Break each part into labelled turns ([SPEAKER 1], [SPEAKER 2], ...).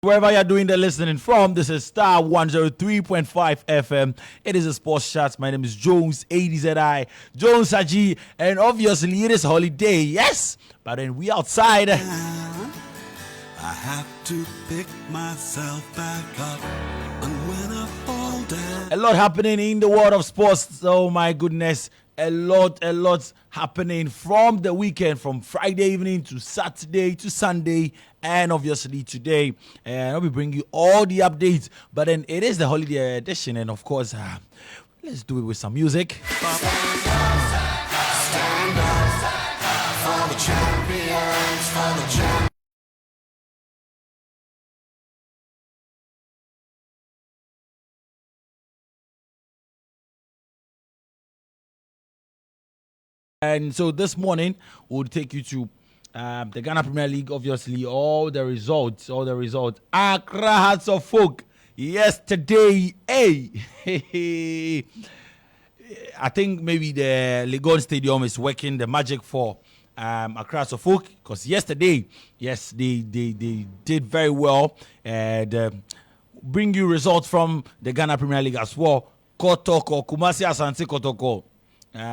[SPEAKER 1] Wherever you're doing the listening from, this is Star 103.5 FM. It is a sports chat. My name is Jones, ADZI, Jones Haji, and obviously it is holiday, yes, but then we outside.
[SPEAKER 2] I have to pick myself back up, and when I fall down.
[SPEAKER 1] A lot happening in the world of sports. Oh my goodness. A lot happening from the weekend, from Friday evening to Saturday to Sunday, and obviously today. And I'll be bringing you all the updates. But then it is the holiday edition, and of course, let's do it with some music.
[SPEAKER 2] Stand up for the champions, for the champions.
[SPEAKER 1] And so this morning, we'll take you to the Ghana Premier League, obviously, all the results. Accra Hearts of Folk, yesterday, hey. I think maybe the Legon Stadium is working the magic for Accra Hearts of Folk, because yesterday, yes, they did very well. And bring you results from the Ghana Premier League as well. Kotoko, Kumasi Asante Kotoko.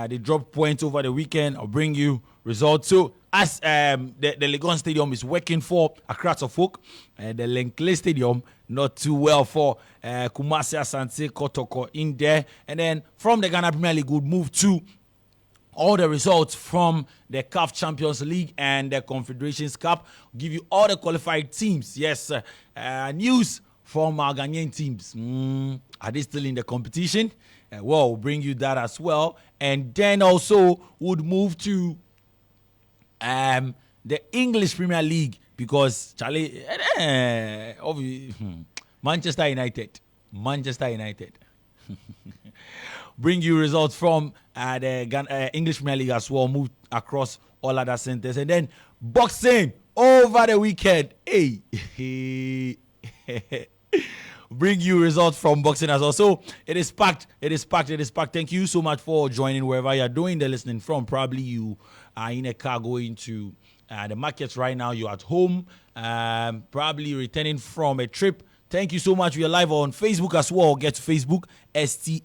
[SPEAKER 1] They dropped points over the weekend. I'll bring you results. So, as the Legon Stadium is working for Accra Hearts of Folk, the Lenkley Stadium not too well for Kumasi Asante Kotoko in there. And then from the Ghana Premier League, we'll move to all the results from the CAF Champions League and the Confederations Cup. We'll give you all the qualified teams. Yes, news from our Ghanaian teams. Are they still in the competition? We'll bring you that as well. And then also would move to the English Premier League, because Charlie, Manchester United. Bring you results from the English Premier League as well. Move across all other centers. And then boxing over the weekend. Hey. Bring you results from boxing as well. So it is packed. Thank you so much for joining wherever you're doing the listening from. Probably you are in a car going to the markets right now. You're at home, probably returning from a trip. Thank you so much. We are live on Facebook as well. Get to Facebook, STARR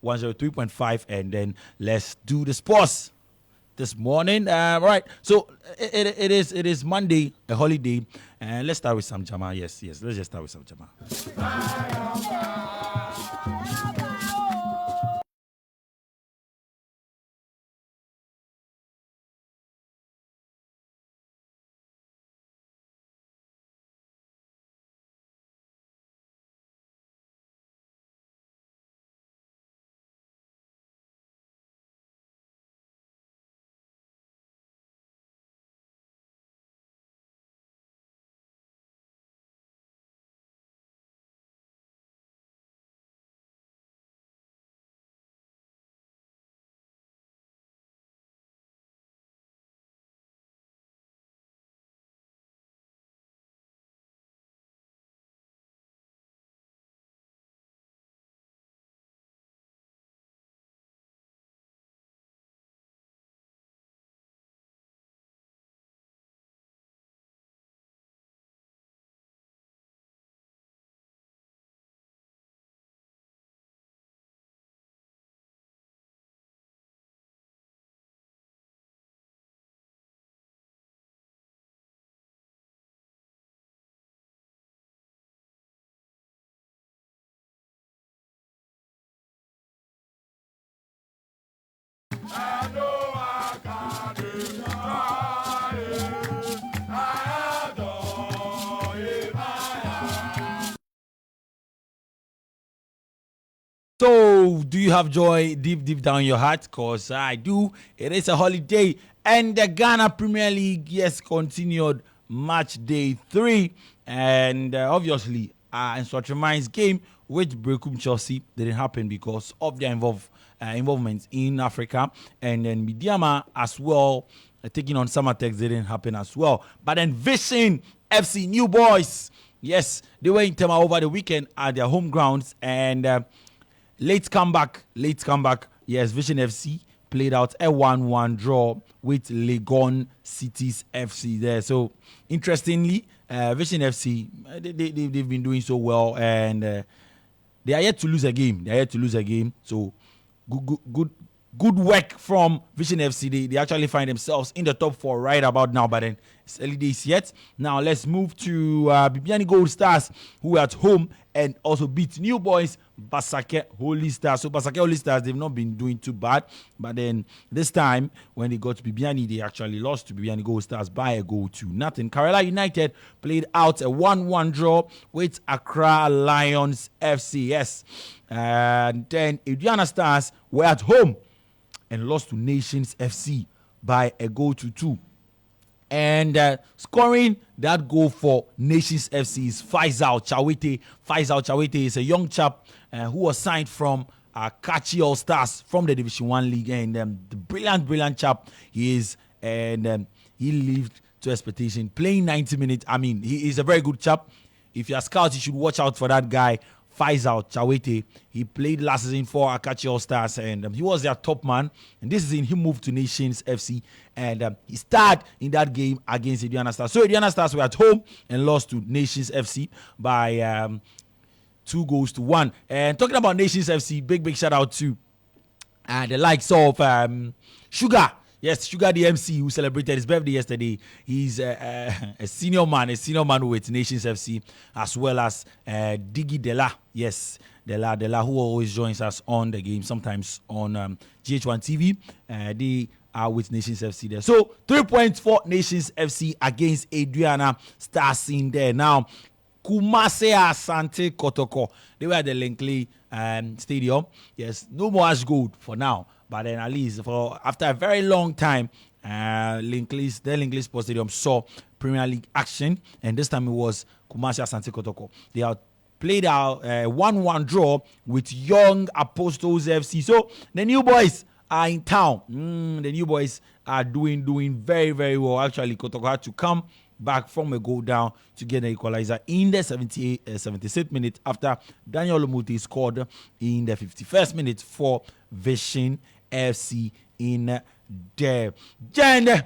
[SPEAKER 1] 103.5, and then let's do the sports this morning. Right. So it is Monday, a holiday, and let's start with some Jama. Yes. Let's just start with some Jama. So, do you have joy deep down your heart? Because I do. It is a holiday. And the Ghana Premier League, yes, continued match day 3. And obviously, in Swatraman's game, which Brekum Chelsea didn't happen because of their involvement in Africa. And then Midiama as well, taking on Samatex didn't happen as well. But then Vision FC, new boys. Yes, they were in Tema over the weekend at their home grounds. And late comeback. Yes, Vision FC played out a 1-1 draw with Legon Cities FC there. So, interestingly, Vision FC, they've been doing so well, and they are yet to lose a game. So good work from Vision FC. They actually find themselves in the top 4 right about now, but then it's early days yet. Now let's move to Bibiani Gold Stars, who are at home and also beat New Boys Basake Holy Stars. So Basake Holy Stars, they've not been doing too bad, but then this time when they got to Bibiani, they actually lost to Bibiani Gold Stars by a goal to nothing. Kerala United played out a 1-1 draw with Accra Lions FCS. And then Aduana Stars were at home and lost to Nations FC by a goal to 2. And scoring that goal for Nations FC is Faisal Chawete. Faisal Chawete is a young chap who was signed from Kachi All Stars from the Division 1 League. And the brilliant chap he is. And he lived to expectation, playing 90 minutes. I mean, he is a very good chap. If you're a scout, you should watch out for that guy, Faisal Chawete. He played last season for Akachi All Stars, and he was their top man. And this season, he moved to Nations FC, and he started in that game against Aduana Stars. So Aduana Stars were at home and lost to Nations FC by 2 goals to 1. And talking about Nations FC, big shout out to the likes of Sugar. Yes, Sugar the MC, who celebrated his birthday yesterday. He's a senior man with Nations FC, as well as Diggy Dela. Yes, Dela, who always joins us on the game, sometimes on GH1 TV. They are with Nations FC there. So 3 points for Nations FC against Aduana Stars in there. Now, Kumase Asante Kotoko, they were at the Linkley Stadium. Yes, no more Ash Gold for now. But then at least after a very long time, Linkley Sports Stadium saw Premier League action, and this time it was Kumasi Asante Kotoko. They have played out 1-1 draw with Young Apostles FC. So the new boys are in town. The new boys are doing very, very well. Actually, Kotoko had to come back from a goal down to get an equalizer in the 76th minute after Daniel Lomuti scored in the 51st minute for Vision FC in there. Then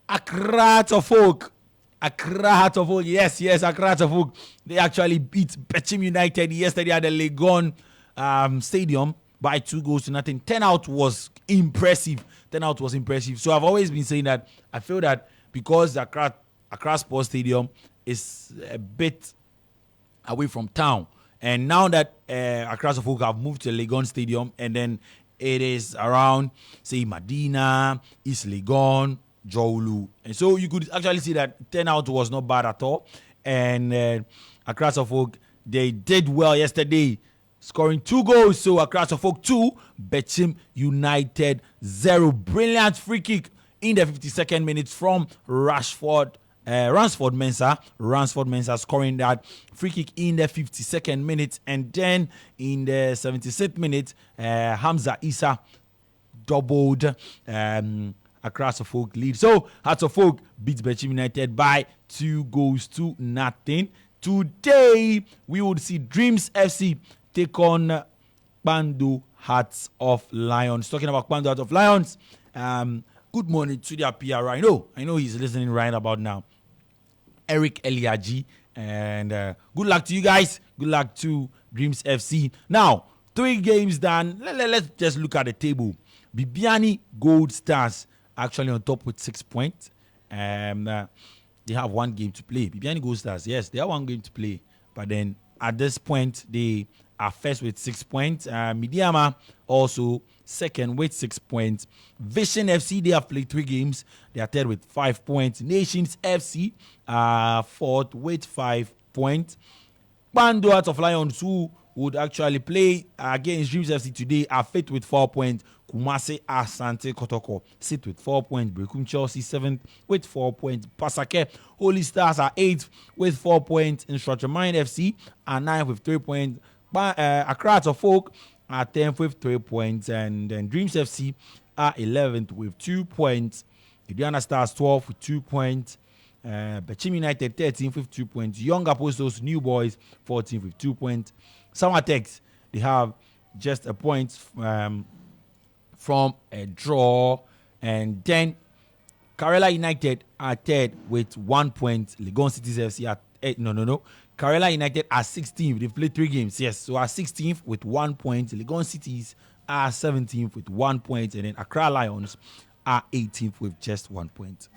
[SPEAKER 1] Accra to Folk. Yes, Accra to Folk. They actually beat Bechim United yesterday at the Legon Stadium by 2 goals to nothing. 10 out was impressive. So I've always been saying that I feel that because the Accra Sports Stadium is a bit away from town, and now that Accra Folk have moved to Legon Stadium, and then it is around, say, Medina, East Legon, Jowlu. And so you could actually see that 10 out was not bad at all. And Accra Folk, they did well yesterday, scoring 2 goals. So Accra Folk 2, Bechim United 0. Brilliant free kick in the 52nd minute from Ransford Mensah scoring that free kick in the 52nd minute, and then in the 76th minute, Hamza Issa doubled Accra Folk lead. So Hearts of Folk beats Bechim United by 2 goals to nothing. Today we would see Dreams FC take on Kpando Hearts of Lions. Talking about Kpando Hearts of Lions, good morning to their PR. I know he's listening right about now. Eric Eliaji, and good luck to you guys. Good luck to Dreams FC. Now, 3 games done. Let's just look at the table. Bibiani Gold Stars actually on top with 6 points. They have 1 game to play. Bibiani Gold Stars, yes, they have 1 game to play. But then at this point, they are first with 6 points. Midiama also second with 6 points. Vision FC, they have played 3 games. They are third with 5 points. Nations FC fourth with 5 points. Kpando Hearts of Lions, who would actually play against Dreams FC today, are fifth with 4 points. Kumase Asante Kotoko sit with 4 points. Brekum Chelsea 7th with 4 points. Pasake Holy Stars are 8th with 4 points. Instructor Mind FC are 9th with 3 points. Accra to Folk are 10th with 3 points, and then Dreams FC are 11th with 2 points. Aduana Stars 12th with 2 points. Bechim United 13th with 2 points. Young Apostles New Boys 14th with 2 points. Samatex, they have just a point from a draw, and then Karela United are third with 1 point. Legon Cities FC at no. Karela United are 16th. They've played 3 games. Yes, so are 16th with 1 point. Legon Cities are 17th with 1 point, and then Accra Lions are 18th with just 1 point.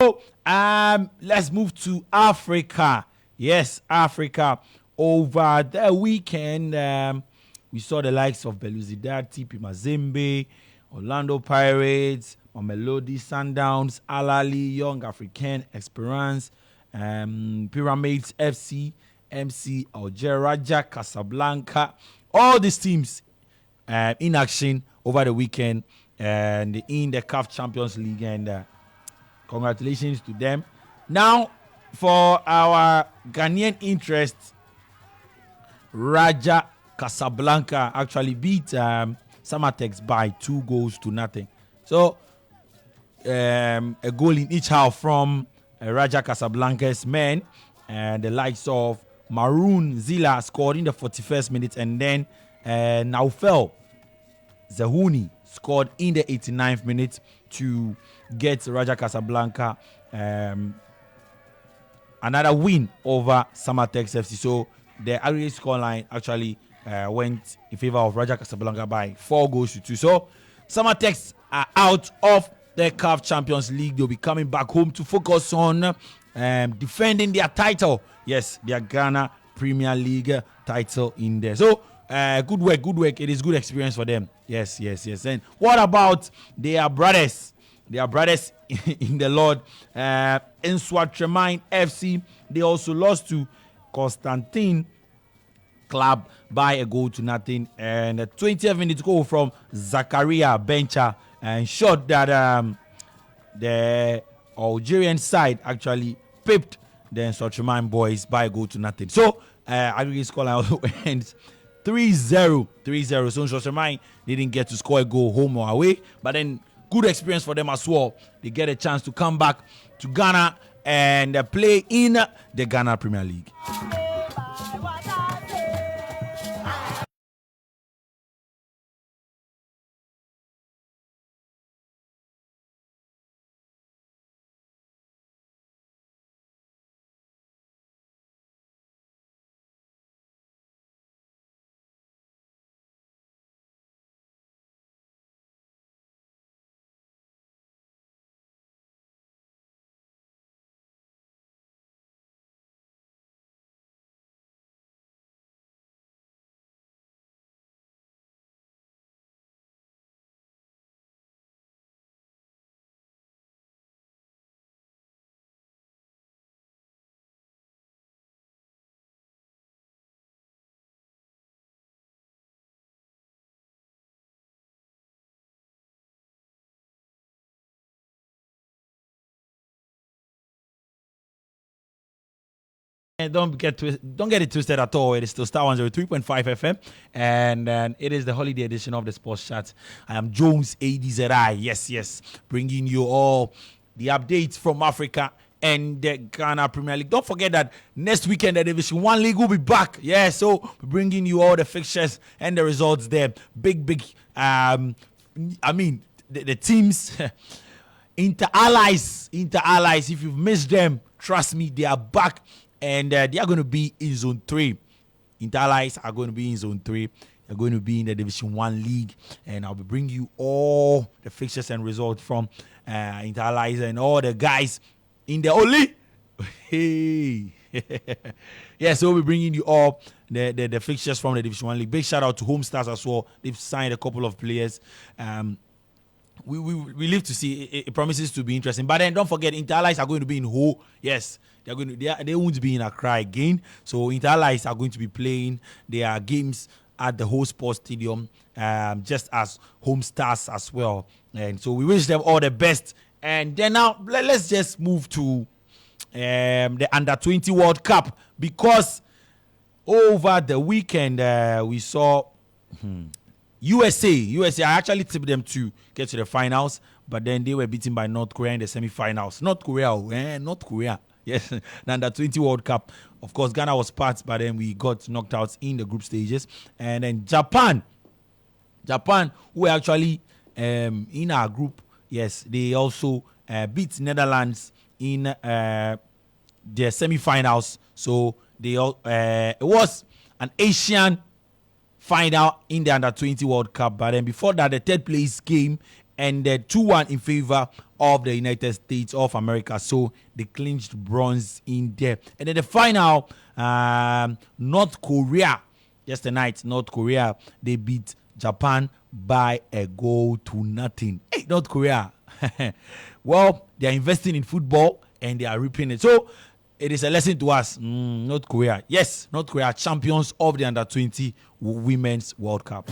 [SPEAKER 1] So let's move to Africa. Yes, Africa. Over the weekend, we saw the likes of Belouizdad, TP Mazembe, Orlando Pirates, Mamelodi Sundowns, Alali, Young African, Esperance, Pyramids FC, MC Alger, Raja Casablanca. All these teams in action over the weekend and in the CAF Champions League, and congratulations to them. Now, for our Ghanaian interests, Raja Casablanca actually beat Samatex by 2-0. So, a goal in each half from Raja Casablanca's men, and the likes of Maroon Zila scored in the 41st minute, and then Naufel Zahuni scored in the 89th minute to get Raja Casablanca another win over Samatex FC. So the aggregate scoreline actually went in favor of Raja Casablanca by 4-2. So Samatex are out of the CAF Champions League. They'll be coming back home to focus on defending their title. Yes, their Ghana Premier League title in there. So good work. It is good experience for them. Yes. And what about their brothers? Their brothers in the Lord, Nswatremain FC. They also lost to Constantine Club by 1-0, and a 20th minute goal from Zakaria Bencha and shot that the Algerian side actually pipped the Nswatremain boys by 1-0. So aggregate scoreline ends 3-0. So Nswatremain didn't get to score a goal home or away, but then good experience for them as well. They get a chance to come back to Ghana and play in the Ghana Premier League. And don't get it twisted at all. It is still Star 103.5 FM, and it is the holiday edition of the Sports Chat. I am Jones ADZI. Yes, bringing you all the updates from Africa and the Ghana Premier League. Don't forget that next weekend the Division 1 League will be back. Yeah, so we're bringing you all the fixtures and the results there. Big, the teams, Inter Allies, if you've missed them, trust me, they are back, and they are going to be in Zone 3. Inter Allies are going to be in Zone 3. They're going to be in the Division 1 League, and I'll be bringing you all the fixtures and results from Inter Allies and all the guys in the only. Hey. Yeah, so we'll be bringing you all the fixtures from the Division 1 League. Big shout out to MorningStarr as well. They've signed a couple of players. We live to see. It promises to be interesting. But then don't forget, Inter Allies are going to be in Ho. Yes, they won't be in Accra again. So Inter Allies are going to be playing their games at the Ho Sports Stadium, just as MorningStarr as well. And so we wish them all the best. And then now let's just move to the Under-20 World Cup, because over the weekend we saw USA. I actually tipped them to get to the finals, but then they were beaten by North Korea in the semi-finals. North Korea. Yes, the Under-20 World Cup. Of course, Ghana was part, but then we got knocked out in the group stages. And then Japan, who were actually in our group, yes, they also beat Netherlands in the semi-finals. So it was an Asian final in the Under-20 World Cup. But then before that, the third place game ended 2-1 in favor of the United States of America. So they clinched bronze in there. And then the final, North Korea, North Korea, they beat Japan by a goal to nothing. Hey, North Korea. Well, they are investing in football and they are reaping it. So it is a lesson to us. North Korea. Yes, North Korea, champions of the Under-20 Women's World Cup.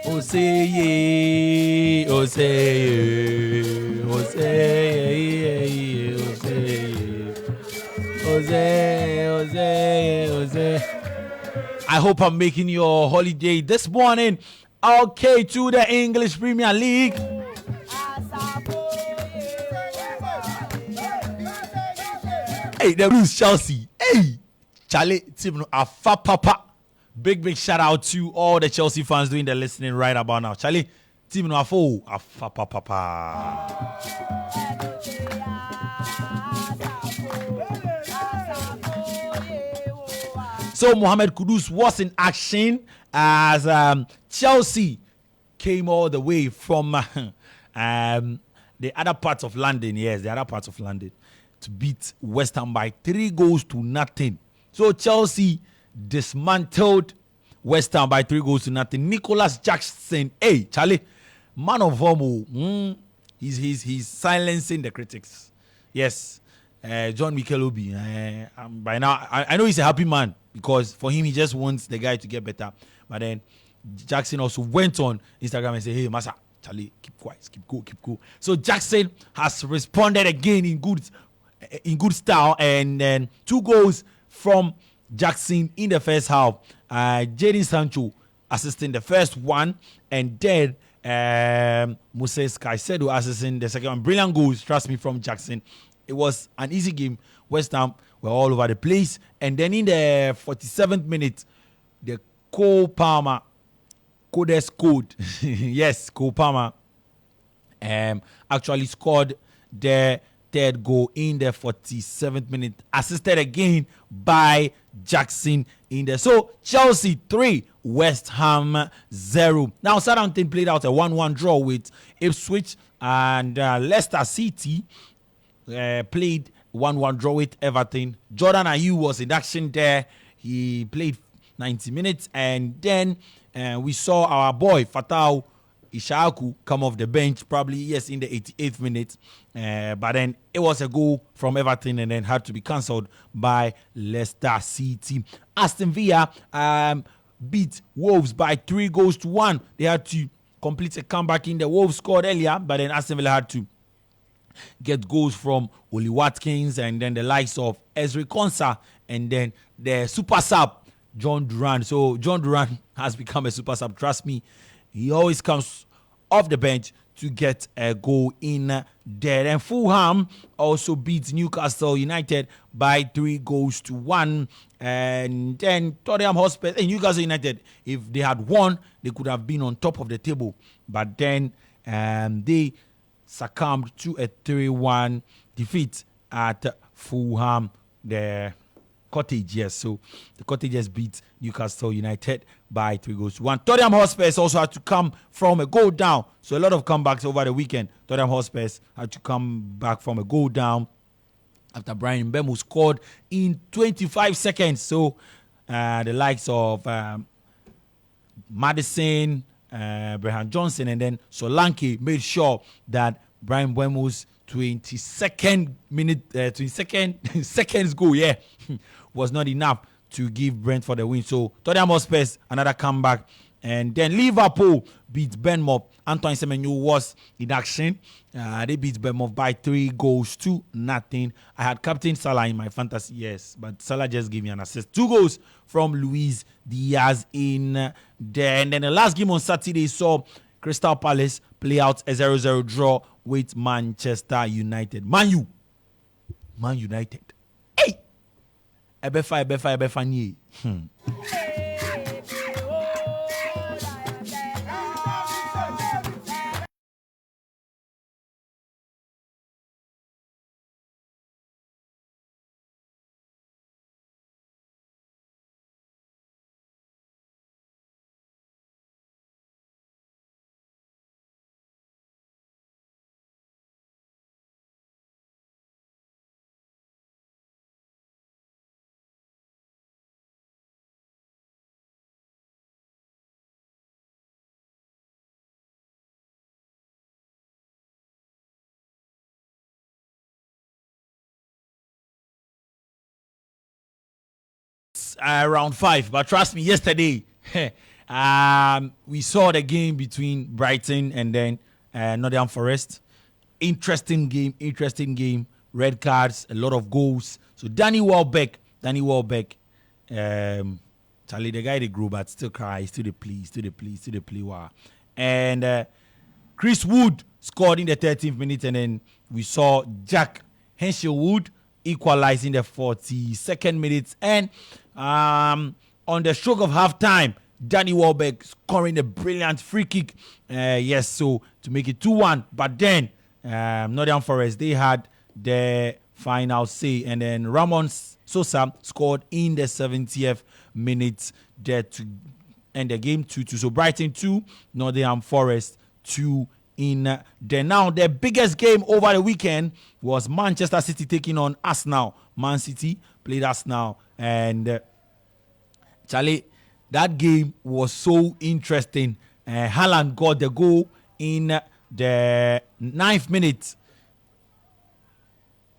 [SPEAKER 1] Oh say yeah, oh say yeah, oh say yeah, oh say yeah, oh say, oh say, oh say. I hope I'm making your holiday this morning. Okay, to the English Premier League. Hey, the Blues Chelsea. Hey, Charlie, team Afa Papa. Big shout out to all the Chelsea fans doing the listening right about now. Charlie, team no Afa Papa. So Mohamed Kudus was in action as Chelsea came all the way from the other parts of London. Yes, the other parts of London to beat West Ham by 3-0. So Chelsea dismantled West Ham by 3-0. Nicholas Jackson, hey Charlie, man of form. He's silencing the critics. Yes, John Mikel Obi. By now, I know he's a happy man because for him he just wants the guy to get better. But then Jackson also went on Instagram and said, "Hey, Massa, Charlie, keep quiet, keep cool." So Jackson has responded again in good style, and then 2 goals from Jackson in the first half. Jadon Sancho assisting the first one, and then Moses Caicedo assisting the second one. Brilliant goals, trust me, from Jackson. It was an easy game. West Ham were all over the place, and then in the 47th minute, the Cole Palmer scored. Yes, Cole Palmer actually scored the third goal in the 47th minute, assisted again by Jackson in there. So Chelsea 3, West Ham 0. Now Southampton played out a 1-1 draw with Ipswich, and Leicester City played 1-1 draw with Everton. Jordan Ayew was in action there. He played 90 minutes, and then and we saw our boy Fatau Ishaku come off the bench, probably yes in the 88th minute, but then it was a goal from Everton and then had to be cancelled by Leicester City. Aston Villa beat Wolves by 3-1. They had to complete a comeback in the Wolves scored earlier, but then Aston Villa had to get goals from Oli Watkins and then the likes of Ezri Konsa and then the super sub John Duran. So John Duran has become a super sub. Trust me, he always comes off the bench to get a goal in there. And Fulham also beats Newcastle United by 3-1. And then Tottenham Hotspur and Newcastle United, if they had won, they could have been on top of the table. But then they succumbed to a 3-1 defeat at Fulham, the Cottage. Yes, so the Cottages beat Newcastle United by 3-1. Tottenham Hotspur also had to come from a goal down. So a lot of comebacks over the weekend. Tottenham Hotspur had to come back from a goal down after Brian Mbeumo scored in 25 seconds. So the likes of Madison, Brehan Johnson, and then Solanke made sure that Brian Mbeumo's 22nd seconds goal, was not enough to give Brentford a win. So Tottenham Hotspur another comeback, and then Liverpool beat Bournemouth. Antoine Semenyo was in action. They beat Bournemouth by 3-0. I had Captain Salah in my fantasy, yes, but Salah just gave me an assist. 2 goals from Luis Diaz in there. And then the last game on Saturday saw Crystal Palace play out a 0-0 draw with Manchester United. Man United. Hey! Ebefa nye. Round 5, but trust me, yesterday we saw the game between Brighton and then Nottingham Forest. Interesting game. Red cards, a lot of goals. So Danny Welbeck, Charlie, the guy they grew, but still cry, still the play. Wow. And Chris Wood scored in the 13th minute, and then we saw Jack Henshaw-Wood equalizing the 42nd minute. And on the stroke of halftime, Danny Welbeck scoring a brilliant free kick. So to make it 2-1. But then Nottingham Forest, they had the final say. And then Ramon Sosa scored in the 70th minute there to end the game 2-2. So Brighton 2, Nottingham Forest 2 in there. Now, the biggest game over the weekend was Manchester City taking on Arsenal. Man City played Arsenal, and Charlie, that game was so interesting. Haaland got the goal in the 9th minute.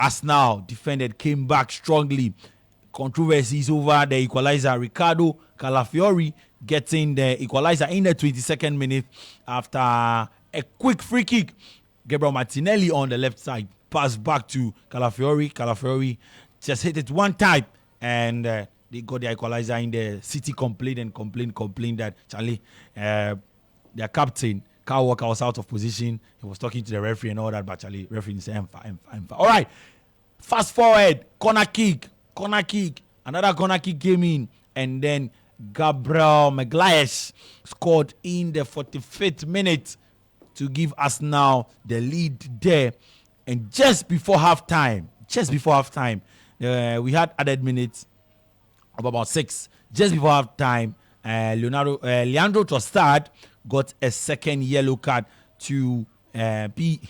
[SPEAKER 1] Arsenal defended, came back strongly. Controversies over the equalizer. Ricardo Calafiori getting the equalizer in the 22nd minute after a quick free kick. Gabriel Martinelli on the left side passed back to Calafiori. Calafiori just hit it one time, and they got the equalizer in the City. Complained that Charlie, their captain Kyle Walker was out of position. He was talking to the referee and all that, but Charlie, referee said, I'm fine. All right, fast forward, corner kick, another corner kick came in, and then Gabriel Magalhaes scored in the 45th minute to give us now the lead there. And just before halftime, we had added minutes of about 6. Just before halftime, Leandro Trossard got a second yellow card to be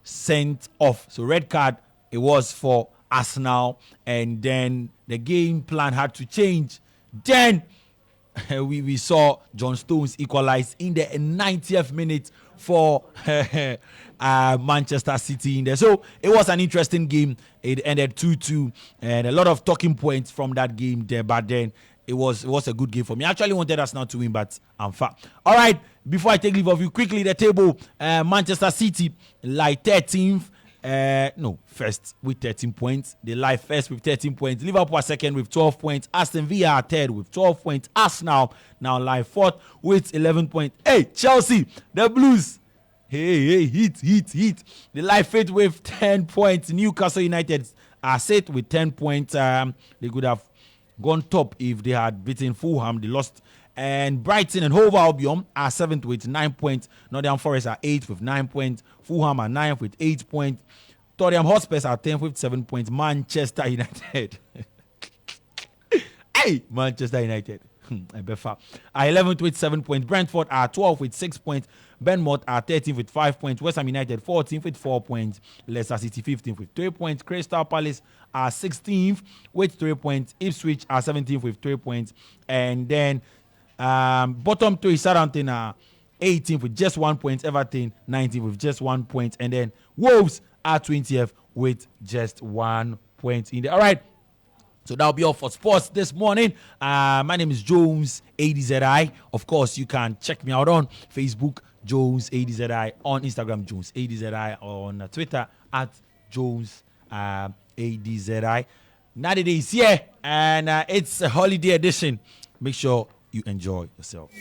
[SPEAKER 1] sent off. So red card, it was for Arsenal, and then the game plan had to change. Then we saw John Stones equalize in the 90th minute for Manchester City in there. So it was an interesting game. It ended 2-2, and a lot of talking points from that game there. But then it was a good game for me. I actually wanted us not to win, but I'm far. All right, before I take leave of you, quickly the table. Manchester City lie 13th. First with 13 points. They lie first with 13 points. Liverpool are second with 12 points. Aston Villa are third with 12 points. Arsenal now lie fourth with 11 points. Hey, Chelsea, the Blues. Hey, hit. They lie fifth with 10 points. Newcastle United are sixth with 10 points. They could have gone top if they had beaten Fulham. They lost. And Brighton and Hove Albion are 7th with 9 points. Nottingham Forest are 8th with 9 points. Fulham are 9th with 8 points. Tottenham Hotspur are 10th with 7 points. Manchester United. Hey, Manchester United. Are 11th with 7 points. Brentford are 12th with 6 points. Bournemouth are 13th with 5 points. West Ham United 14th with 4 points. Leicester City 15th with 3 points. Crystal Palace are 16th with 3 points. Ipswich are 17th with 3 points. And then bottom 3, Southampton are 18th with just 1 point. Everton 19th with just 1 point. And then Wolves are 20th with just 1 point in there. All right. So that'll be all for sports this morning. My name is Jones ADZI. Of course, you can check me out on Facebook, Jones ADZI, on Instagram, Jones ADZI, on Twitter at Jones ADZI. 90 days here, and it's a holiday edition. Make sure you enjoy yourself.